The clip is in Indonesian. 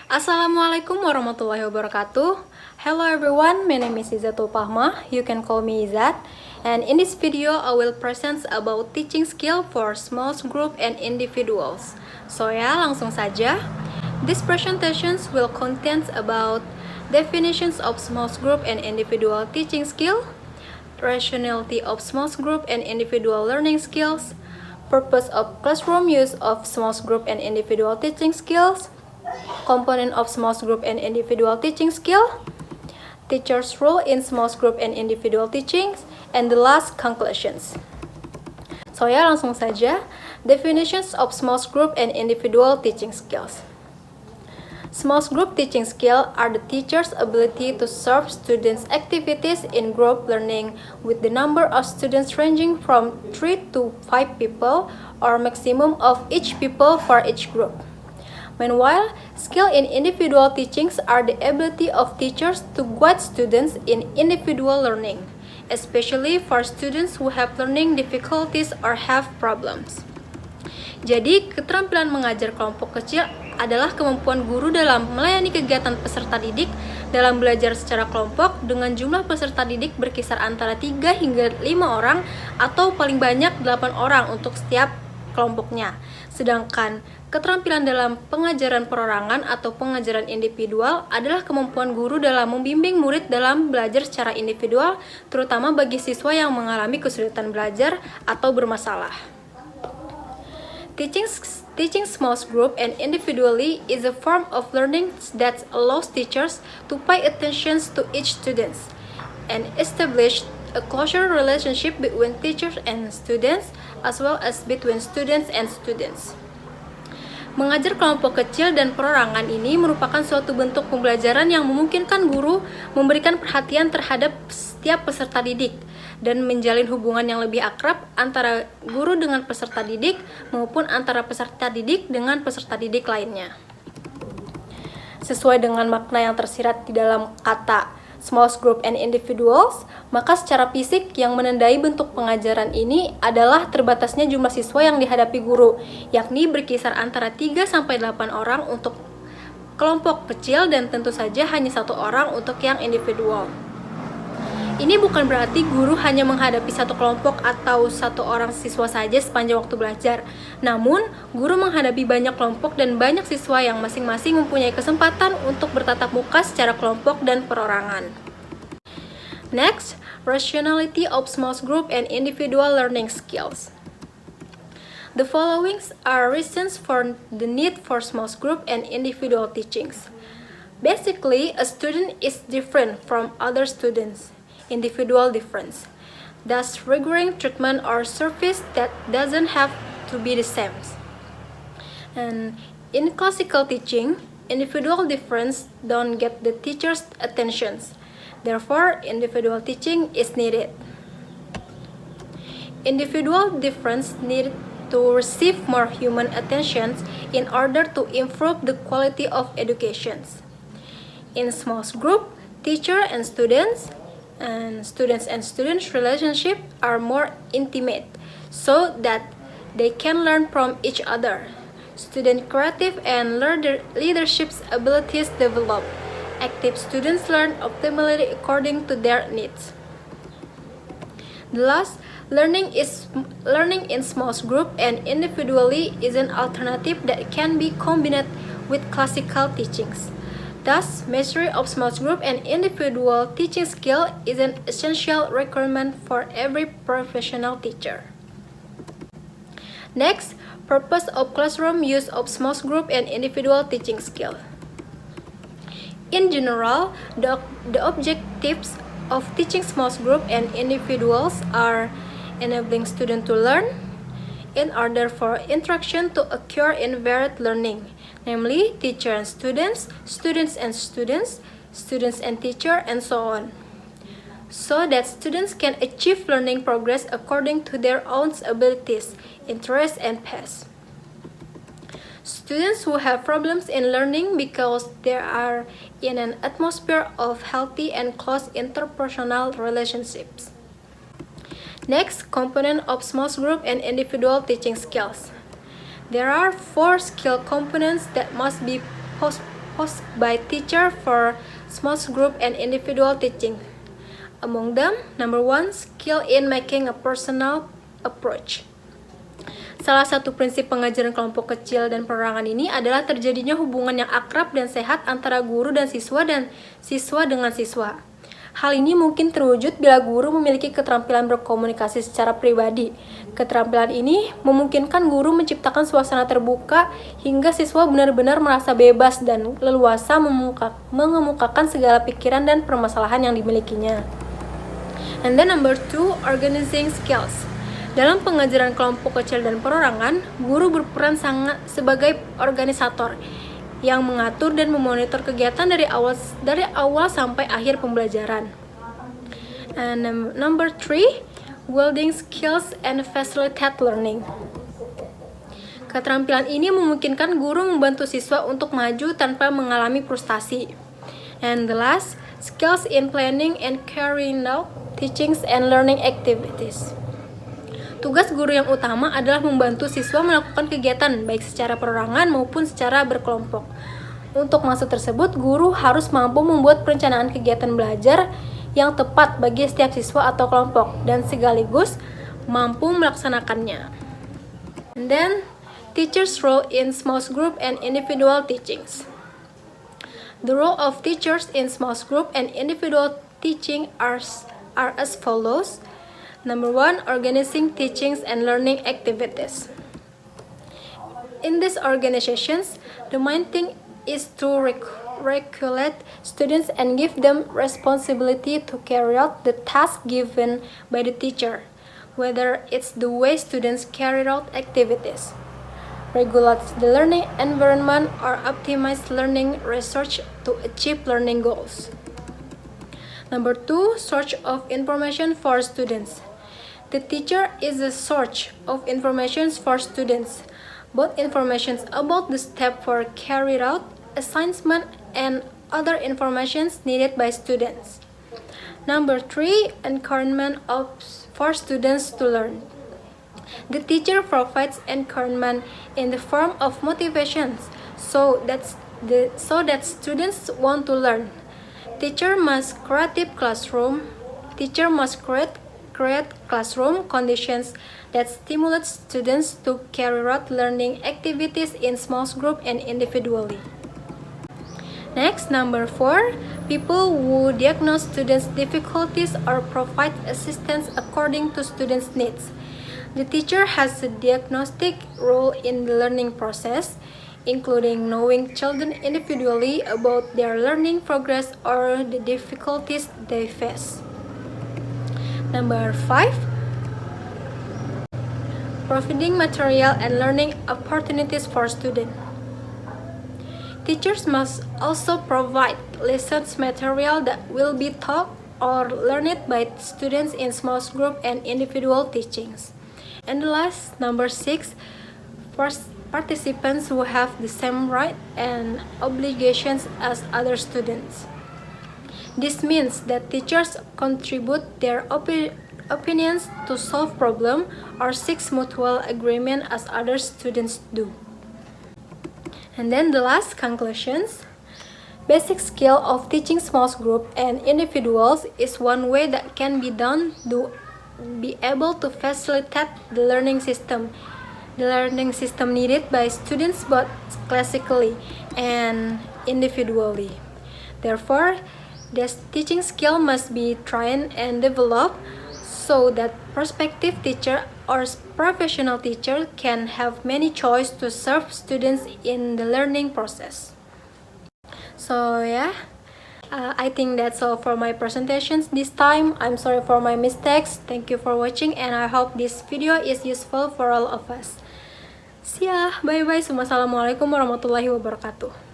Assalamualaikum warahmatullahi wabarakatuh. Hello everyone, my name is Izzatul Fahma. You can call me Izzat. And in this video, I will present about teaching skill for small group and individuals. So ya, langsung saja. This presentations will contain about definitions of small group and individual teaching skill, rationality of small group and individual learning skills, purpose of classroom use of small group and individual teaching skills, component of small group and individual teaching skill, teacher's role in small group and individual teachings, and the last conclusions. So ya, langsung saja. Definitions of small group and individual teaching skills. Small group teaching skill are the teacher's ability to serve students' activities in group learning with the number of students ranging from 3 to 5 people or maximum of each people for each group. Meanwhile, skill in individual teachings are the ability of teachers to guide students in individual learning, especially for students who have learning difficulties or have problems. Jadi, keterampilan mengajar kelompok kecil adalah kemampuan guru dalam melayani kegiatan peserta didik dalam belajar secara kelompok dengan jumlah peserta didik berkisar antara 3 hingga 5 orang atau paling banyak 8 orang untuk setiap kelompoknya. Sedangkan keterampilan dalam pengajaran perorangan atau pengajaran individual adalah kemampuan guru dalam membimbing murid dalam belajar secara individual, terutama bagi siswa yang mengalami kesulitan belajar atau bermasalah. Teaching small group and individually is a form of learning that allows teachers to pay attention to each student and establish a closer relationship between teachers and students as well as between students and students. Mengajar kelompok kecil dan perorangan ini merupakan suatu bentuk pembelajaran yang memungkinkan guru memberikan perhatian terhadap setiap peserta didik dan menjalin hubungan yang lebih akrab antara guru dengan peserta didik maupun antara peserta didik dengan peserta didik lainnya. Sesuai dengan makna yang tersirat di dalam kata small group and individuals, maka secara fisik yang menandai bentuk pengajaran ini adalah terbatasnya jumlah siswa yang dihadapi guru, yakni berkisar antara 3-8 orang untuk kelompok kecil dan tentu saja hanya 1 orang untuk yang individual. Ini bukan berarti guru hanya menghadapi satu kelompok atau 1 orang siswa saja sepanjang waktu belajar. Namun, guru menghadapi banyak kelompok dan banyak siswa yang masing-masing mempunyai kesempatan untuk bertatap muka secara kelompok dan perorangan. Next, rationality of small group and individual learning skills. The following are reasons for the need for small group and individual teachings. Basically, a student is different from other students. Individual difference. Thus, requiring treatment or service that doesn't have to be the same. And in classical teaching, individual difference don't get the teacher's attention. Therefore, individual teaching is needed. Individual difference needed to receive more human attention in order to improve the quality of education. In small group, teacher and students and students relationship are more intimate so that they can learn from each other. Student creative and leadership abilities develop. Active students learn optimally according to their needs. The last, learning in small group and individually is an alternative that can be combined with classical teachings. Thus, mastery of small group and individual teaching skill is an essential requirement for every professional teacher. Next, purpose of classroom use of small group and individual teaching skill. In general, the objectives of teaching small group and individuals are enabling students to learn in order for interaction to occur in varied learning, namely teacher and students, students and students, students and teacher, and so on, so that students can achieve learning progress according to their own abilities, interests, and pace. Students who have problems in learning because they are in an atmosphere of healthy and close interpersonal relationships. Next, component of small group and individual teaching skills. There are 4 skill components that must be proposed by teacher for small group and individual teaching. Among them, number 1, skill in making a personal approach. Salah satu prinsip pengajaran kelompok kecil dan perorangan ini adalah terjadinya hubungan yang akrab dan sehat antara guru dan siswa dengan siswa. Hal ini mungkin terwujud bila guru memiliki keterampilan berkomunikasi secara pribadi. Keterampilan ini memungkinkan guru menciptakan suasana terbuka hingga siswa benar-benar merasa bebas dan leluasa mengemukakan segala pikiran dan permasalahan yang dimilikinya. And then number 2, organizing skills. Dalam pengajaran kelompok kecil dan perorangan, guru berperan sangat sebagai organisator yang mengatur dan memonitor kegiatan dari awal sampai akhir pembelajaran. And number 3, building skills and facilitate learning. Keterampilan ini memungkinkan guru membantu siswa untuk maju tanpa mengalami frustasi. And the last, skills in planning and carrying out teachings and learning activities. Tugas guru yang utama adalah membantu siswa melakukan kegiatan baik secara perorangan maupun secara berkelompok. Untuk maksud tersebut, guru harus mampu membuat perencanaan kegiatan belajar yang tepat bagi setiap siswa atau kelompok dan sekaligus mampu melaksanakannya. And then, teachers' role in small group and individual teachings. The role of teachers in small group and individual teaching are as follows. Number 1, organizing teachings and learning activities. In these organizations, the main thing is to regulate students and give them responsibility to carry out the task given by the teacher, whether it's the way students carry out activities, regulate the learning environment, or optimize learning research to achieve learning goals. Number 2, source of information for students. The teacher is a source of information for students, both information about the step for carried out, assignment, and other information needed by students. Number 3, encouragement for students to learn. The teacher provides encouragement in the form of motivations so that students want to learn. Teacher must create classroom conditions that stimulate students to carry out learning activities in small group and individually. Next, number 4, people who diagnose students' difficulties or provide assistance according to students' needs. The teacher has a diagnostic role in the learning process, including knowing children individually about their learning progress or the difficulties they face. Number 5, providing material and learning opportunities for students. Teachers must also provide lessons material that will be taught or learned by students in small group and individual teachings. And the last, number 6, participants who have the same right and obligations as other students. This means that teachers contribute their opinions to solve problems or seek mutual agreement as other students do. And then the last conclusions. Basic skill of teaching small group and individuals is one way that can be done to be able to facilitate the learning system. The learning system needed by students both classically and individually. Therefore, this teaching skill must be trained and developed so that prospective teacher or professional teacher can have many choices to serve students in the learning process. So yeah, I think that's all for my presentations this time. I'm sorry for my mistakes. Thank you for watching and I hope this video is useful for all of us. See ya, bye bye. Wassalamualaikum warahmatullahi wabarakatuh.